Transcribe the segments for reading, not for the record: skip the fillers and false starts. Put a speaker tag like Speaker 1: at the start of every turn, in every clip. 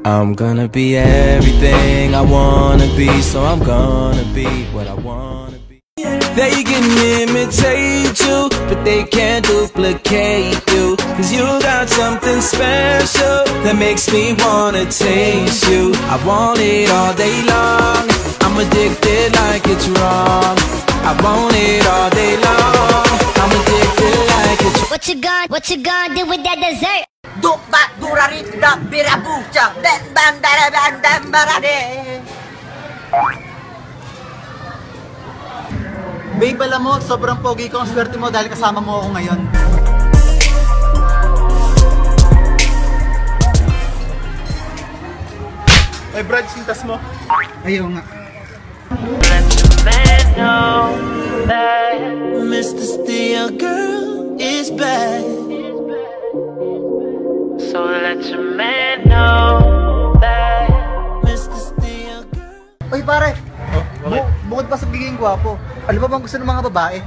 Speaker 1: I'm gonna be everything I wanna be, so I'm gonna be what I wanna be. They can imitate you, but they can't duplicate you, 'cause you got something special that makes me wanna taste you. I want it all day long, I'm addicted like it's wrong. I want it all day long, I'm addicted like it's wrong.
Speaker 2: What you gonna do with that dessert?
Speaker 3: Dukbat durarit da birabucha ben bandara bandam barade.
Speaker 4: Babe, alam mo, sobrang pogi ko. Ang swerte mo dahil kasama mo ako ngayon. Ay, Brad, sintas mo. Ayaw nga.
Speaker 1: Mr. Steel Girl is back. So let your man know that Mr. Steel Girl.
Speaker 4: Uy, pare. Bukod pa sa biging gwapo, ano ba bang gusto ng mga babae?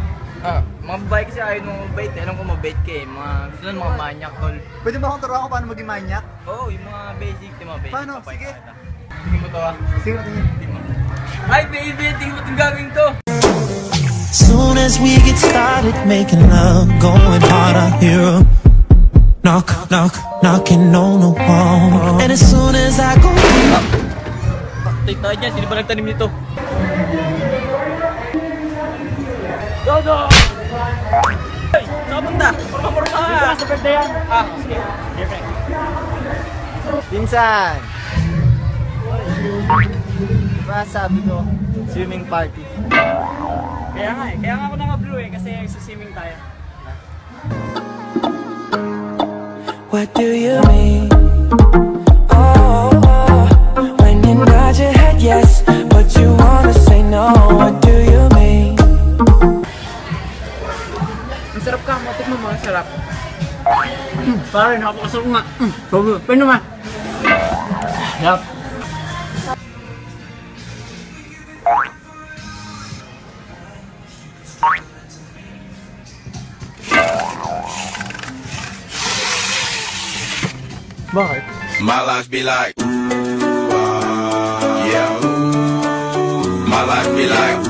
Speaker 5: Mga babae kasi ayaw nung mabait. Alam ko mabait ka eh. Gusto nung mga manyak, tol.
Speaker 4: Pwede ba akong turuan ko paano maging manyak?
Speaker 5: Oo, yung mga basic, yung mga basic.
Speaker 4: Paano? Sige.
Speaker 5: Tingin mo to ah.
Speaker 4: Sige natin yun.
Speaker 5: Ay, baby, tingin mo itong gagawin to.
Speaker 1: Soon as we get started making love, going hard, I hear a knock, knock, knocking on the wall. And as soon as I go up,
Speaker 5: Take tayo dyan, sino ba nagtanim nito? Dodo! Hey, saan punta? Porma-porma ka! Dito sa birthday yan! Sige.
Speaker 4: Pinsan! Diba sabi ko, swimming party.
Speaker 5: Kaya nga eh, kaya nga ako naka-blue eh, kasi swimming tayo.
Speaker 1: what do you mean? When you nod your head yes, but you wanna say no, what do you mean?
Speaker 5: Masarap ka, matik mo mga sarap. Pare, napakasarap nga. Sobrang, pero naman. Yup.
Speaker 4: Bakit?
Speaker 6: My life be like, ooh, yeah, ooh. My life be like,